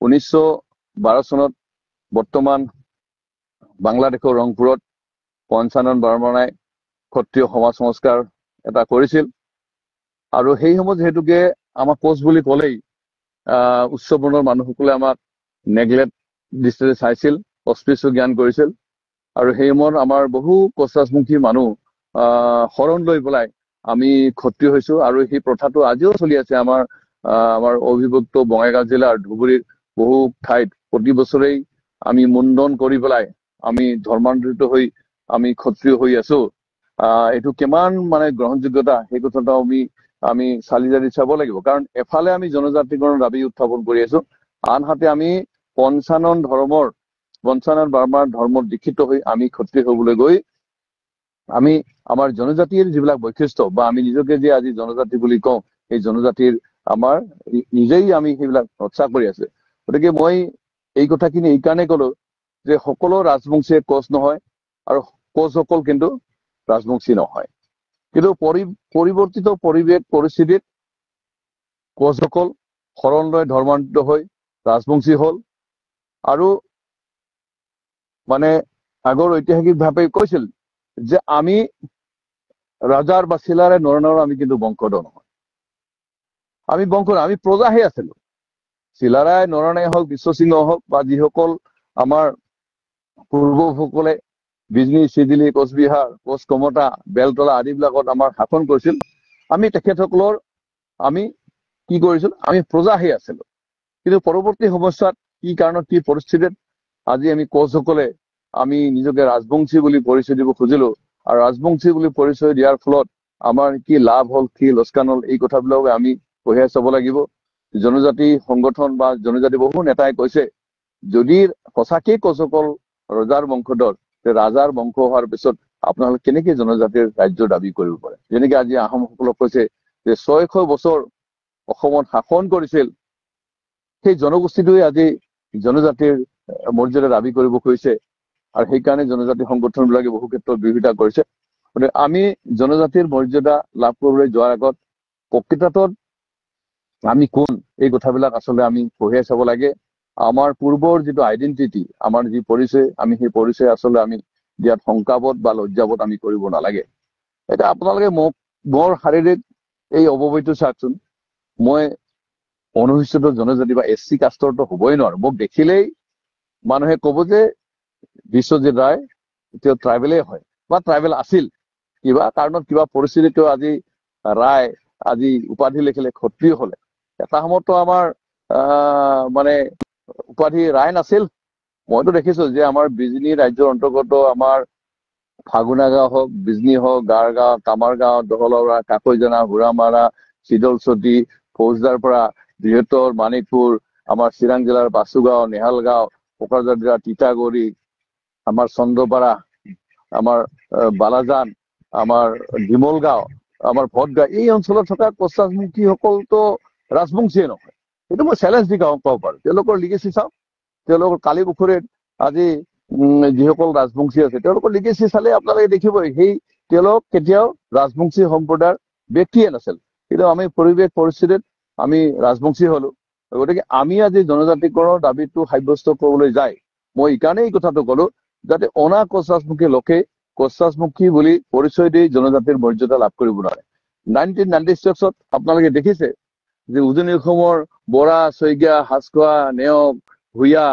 1912 চনত বৰ্তমান বাংলাদেশৰ ৰংপুৰত পঞ্চানন বৰ্মনে ক্ষত্ৰিয় সমাজ সংস্কাৰ এটা কৰিছিল আৰু সেই সময়ত যেহেতুকে আমাক কোচ বুলি ক'লেই উচ্চ বৰ্ণৰ মানুহসকলে আমাক নেগলেক্ট দৃষ্টিৰে চাইছিল, অস্পৃশ্য জ্ঞান কৰিছিল আৰু সেই সময়ত আমাৰ বহু কোচ-ৰাজবংশী মানুহ শৰণ লৈ পেলাই আমি ক্ষত্ৰিয় হৈছো আৰু সেই প্ৰথাটো আজিও চলি আছে। আমাৰ অবিভক্ত বঙাইগাঁও জিলাৰ ধুবুৰীৰ বহু ঠাইত প্ৰতি বছৰেই আমি মুণ্ডন কৰি পেলাই আমি ধৰ্মান্তৰিত হৈ আমি ক্ষত্ৰিয় হৈ আছো। এইটো কিমান মানে গ্ৰহণযোগ্যতা সেই কথাটো আমি চালি জাৰি চাব লাগিব। কাৰণ এফালে আমি জনজাতিকৰণৰ দাবী উত্থাপন কৰি আছো, আনহাতে আমি পঞ্চানন বৰ্মাৰ ধৰ্মত দীক্ষিত হৈ আমি ক্ষত্ৰিয় হবলৈ গৈ আমি আমাৰ জনজাতিৰ যিবিলাক বৈশিষ্ট্য বা আমি নিজকে যে আজি জনজাতি বুলি কওঁ, সেই জনজাতিৰ আমাৰ নিজেই আমি সেইবিলাক ৰক্ষা কৰি আছে। গতিকে মই এই কথাখিনি এইকাৰণে কলো যে সকলো ৰাজবংশীয়ে কোচ নহয় আৰু কোচসকল কিন্তু ৰাজবংশী নহয়। কিন্তু পৰিৱৰ্তিত পৰিৱেশ পৰিস্থিতিত কোচসকল শৰণ লৈ ধৰ্মান্তৰিত হৈ ৰাজবংশী হল আৰু মানে আগৰ ঐতিহাসিকভাৱে কৈছিল যে আমি ৰাজাৰ বা চিলাৰে নৰনাৰায়ণৰ আমি কিন্তু বংশধৰ নহয়, আমি প্ৰজাহে আছিলো। চিলাৰাই নৰনাৰায়ণ হওক, বিশ্বসিংহ হওক বা যিসকল আমাৰ পূৰ্বসকলে বিজনী, চিদিলি, কোচবিহাৰ, কোচ কমতা, বেলতলা আদিবিলাকত আমাৰ শাসন কৰিছিল, আমি তেখেতসকলৰ আমি কি কৰিছিল, আমি প্ৰজাহে আছিলো। কিন্তু পৰৱৰ্তী সময়ছোৱাত কি কাৰণত কি পৰিস্থিতিত আজি আমি কোচসকলে আমি নিজকে ৰাজবংশী বুলি পৰিচয় দিব খুজিলো আৰু ৰাজবংশী বুলি পৰিচয় দিয়াৰ ফলত আমাৰ কি লাভ হল, কি লোকচান হল, এই কথাবিলাক আমি কঢ়িয়াই চাব লাগিব। জনজাতি সংগঠন বা জনজাতি বহু নেতাই কৈছে যদি সঁচাকেই কোচসকল ৰজাৰ বংশধৰ, ৰাজাৰ বংশ হোৱাৰ পিছত আপোনালোকে কেনেকে জনজাতিৰ ৰাজ্যৰ দাবী কৰিব পাৰে। যেনেকে আজি আহোমসকলক কৈছে যে 600 বছৰ অসমত শাসন কৰিছিল, সেই জনগোষ্ঠীটোৱে আজি জনজাতিৰ মৰ্যাদা দাবী কৰিব খুজিছে আৰু সেইকাৰণে জনজাতি সংগঠন বিলাকে বহু ক্ষেত্ৰত বিৰোধিতা কৰিছে। গতিকে আমি জনজাতিৰ মৰ্যাদা লাভ কৰিবলৈ যোৱাৰ আগত প্ৰকৃতত আমি কোন, এই কথাবিলাক আচলতে আমি কঢ়িয়াই চাব লাগে। আমাৰ পূৰ্বৰ যিটো আইডেন্টিটি, আমাৰ যি পৰিচয়, আমি সেই পৰিচয় আচলতে আমি দিয়াত শংকাবোধ বা লজ্জাবোধ আমি কৰিব নালাগে। এতিয়া আপোনালোকে মোৰ শাৰীৰিক এই অৱবয়টো চাওকচোন, মই অনুসূচিত জনজাতি বা SC কাষ্টৰটো হবই নোৱাৰো। মোক দেখিলেই মানুহে কব যে বিশ্বজিৎ ৰায় তেওঁ ট্ৰাইবেলে হয় বা ট্ৰাইবেল আছিল, কিবা কাৰণত কিবা পৰিস্থিতিত আজি ৰায় আজি উপাধি লিখিলে ক্ষত্ৰিয় হলে। এটা সময়ততো আমাৰ মানে উপাধি ৰায় নাছিল। মইতো দেখিছো যে আমাৰ বিজনী ৰাজ্যৰ অন্তৰ্গত আমাৰ ফাগুনা গাঁও হওক, বিজনী হওক, গাৰগাঁও, কামাৰগাঁও, দহলৰা, কাকৈজানা, হুৰামাৰা, চিদলচটি, ফৌজদাৰ পৰা বৃহত্তৰ মানিকপুৰ, আমাৰ চিৰাং জিলাৰ বাচুগাঁও, নেহালগাঁও, কোকৰাঝাৰ জিলাৰ তিতাগুৰি, আমাৰ চন্দ্ৰপাৰা, আমাৰ বালাজান, আমাৰ ডিমল গাঁও, আমাৰ ভটগাঁও, এই অঞ্চলত থকা কোচ-ৰাজবংশীসকলতো ৰাজবংশীয়ে নহয়। এইটো মই চেলেঞ্জ দি ক'ব পাৰো। তেওঁলোকৰ লিগেচি চাওক, তেওঁলোকৰ কালিপুখুৰীত আজি যিসকল ৰাজবংশী আছে তেওঁলোকৰ লিগেচি চালে আপোনালোকে দেখিবই সেই তেওঁলোক কেতিয়াও ৰাজবংশী সম্প্ৰদায়ৰ ব্যক্তিয়ে নাছিল। কিন্তু আমি পৰিৱেশ পৰিস্থিতিত আমি ৰাজবংশী হলো। গতিকে আমি আজি জনজাতিকৰণৰ দাবীটো সাব্যস্ত কৰিবলৈ যায় মই এইকাৰণে এই কথাটো কলো যাতে অনা কোচ-ৰাজবংশী লোকে কোচ-ৰাজবংশী বুলি পৰিচয় দি জনজাতিৰ মৰ্যাদা লাভ কৰিব নোৱাৰে। 1996ত আপোনালোকে দেখিছে যে উজনি অসমৰ বৰা, শইকীয়া, হাজখোৱা, নেওগ, ভূঞা,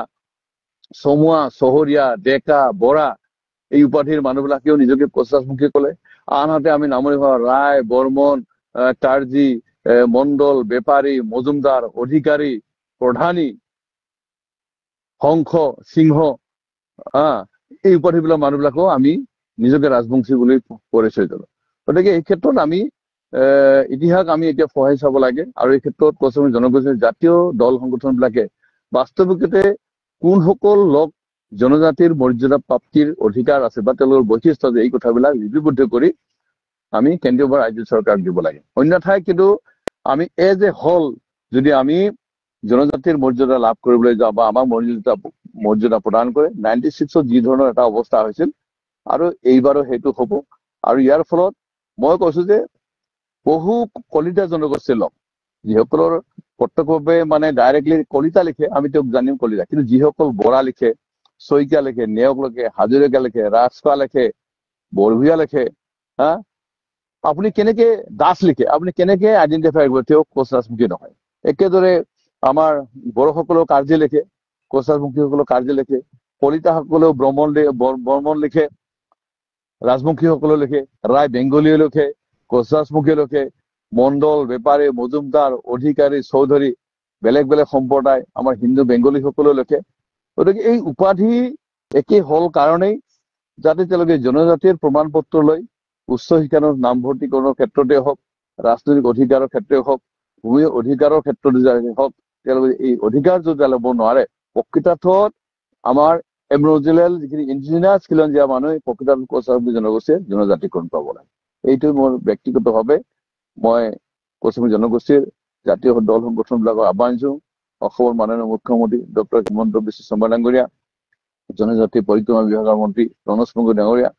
চমুৱা, চহৰীয়া, ডেকা, বৰা এই উপাধিৰ মানুহবিলাকেও নিজকে কোচ-ৰাজবংশী কলে। আনহাতে আমি নামনি অসমৰ ৰায়, বৰ্মন, কাৰ্জী, মণ্ডল, বেপাৰী, মজুমদাৰ, অধিকাৰী, প্ৰধানী, হংস, সিংহ এই উপাধিবিলাক মানুহবিলাকো আমি নিজকে ৰাজবংশী বুলি পৰিচয় দিলো। গতিকে এই ক্ষেত্ৰত আমি ইতিহাস আমি এতিয়া পঢ়াই চাব লাগে আৰু এই ক্ষেত্ৰত কোচ জনগোষ্ঠীৰ জাতীয় দল সংগঠন বিলাকে বাস্তৱিকতে কোনসকল লোক জনজাতিৰ মৰ্যাদা প্ৰাপ্তিৰ অধিকাৰ আছে বা তেওঁলোকৰ বৈশিষ্ট্য আছে এই কথাবিলাক লিপিবদ্ধ কৰি আমি কেন্দ্ৰীয় বা ৰাজ্য চৰকাৰক দিব লাগে। অন্যথাই কিন্তু আমি এজ এ হল যদি আমি জনজাতিৰ মৰ্যাদা লাভ কৰিবলৈ যাওঁ বা আমাক মৰ্যাদা প্ৰদান কৰে 96ত যি ধৰণৰ এটা অৱস্থা হৈছিল আৰু এইবাৰো সেইটো হব। আৰু ইয়াৰ ফলত মই কৈছো যে বহু কলিতা জনগোষ্ঠীৰ লোক যিসকলৰ প্ৰত্যক্ষভাৱে মানে ডাইৰেক্টলি কলিতা লিখে, আমি তেওঁক জানিম কলিতা। কিন্তু যিসকল বৰা লিখে, শইকীয়া লিখে, নেওগ লিখে, হাজৰিকা লিখে, ৰাজখোৱা লিখে, বৰভূঞা লিখে, হা, আপুনি কেনেকে দাস লিখে, আপুনি কেনেকে আইডেন্টিফাই কৰিব তেওঁ কোচ ৰাজবংশী নহয়। একেদৰে আমাৰ বড়োসকলেও কাৰ্যি লিখে, কোচ ৰাজবংশীসকলেও কাৰ্যি লিখে, কলিতাসকলেও বৰ্মন লিখে, ৰাজবংশীসকলেও লিখে, ৰায় বেংগলীয়ে লিখে, কোচ ৰাজবংশীয়ে লিখে, মণ্ডল, বেপাৰী, মজুমদাৰ, অধিকাৰী, চৌধুৰী, বেলেগ বেলেগ সম্প্ৰদায়, আমাৰ হিন্দু বেংগলীসকলেও লিখে। গতিকে এই উপাধি একেই হল কাৰণেই যাতে তেওঁলোকে জনজাতিৰ প্ৰমাণ পত্ৰ লৈ উচ্চ শিক্ষাৰ নামভৰ্তিকৰণৰ ক্ষেত্ৰতে হওক, ৰাজনৈতিক অধিকাৰৰ ক্ষেত্ৰতে হওক, ভূমি অধিকাৰৰ ক্ষেত্ৰতে হওক, তেওঁলোকে এই অধিকাৰ যদি ল'ব নোৱাৰে, প্ৰকৃতাৰ্থত আমাৰ এমৰজিলেল যিখিনি ইণ্ডিজিনাছ খিলঞ্জীয়া মানুহে প্ৰকৃতাৰ্থত কোচ ৰাজবংশী জনগোষ্ঠীয়ে জনজাতিকৰণ পাব লাগে। এইটো মোৰ ব্যক্তিগতভাৱে মই কোচ ৰাজবংশী জনগোষ্ঠীৰ জাতীয় দল সংগঠনবিলাকৰ আহ্বান জনাইছো। অসমৰ মাননীয় মুখ্যমন্ত্ৰী ডক্টৰ হিমন্ত বিশ্ব শৰ্মা ডাঙৰীয়া, জনজাতি পৰিক্ৰমা বিভাগৰ মন্ত্ৰী ৰমেশ গগৈ ডাঙৰীয়া,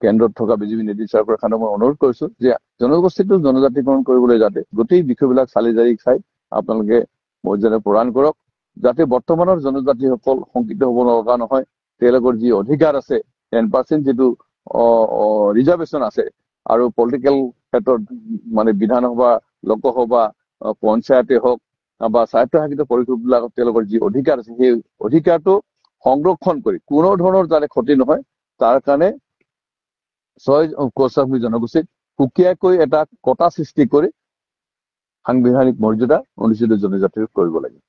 কেন্দ্ৰত থকা বিজেপি নেতৃত্ব চৰকাৰখনক মই অনুৰোধ কৰিছো যে জনগোষ্ঠীটো জনজাতিকৰণ কৰিবলৈ যাতে গোটেই বিষয়বিলাক চালি জাৰি চাই আপোনালোকে মৰ্যাদা প্ৰদান কৰক, যাতে বৰ্তমানৰ জনজাতিসকল শংকিত হ'ব লগা নহয়। তেওঁলোকৰ যি অধিকাৰ আছে 10% যিটো ৰিজাৰ্ভেশ্যন আছে, আৰু পলিটিকেল ক্ষেত্ৰত মানে বিধানসভা, লোকসভা, পঞ্চায়তে হওক বা স্বায়ত্তশাসিত পৰিষদবিলাকত তেওঁলোকৰ যি অধিকাৰ আছে, সেই অধিকাৰটো সংৰক্ষণ কৰি কোনো ধৰণৰ যাতে ক্ষতি নহয় তাৰ কাৰণে কোচ ৰাজবংশী জনগোষ্ঠীক সুকীয়াকৈ এটা কটা সৃষ্টি কৰি সাংবিধানিক মৰ্যাদা অনুসূচিত জনজাতিৰ কৰিব লাগে।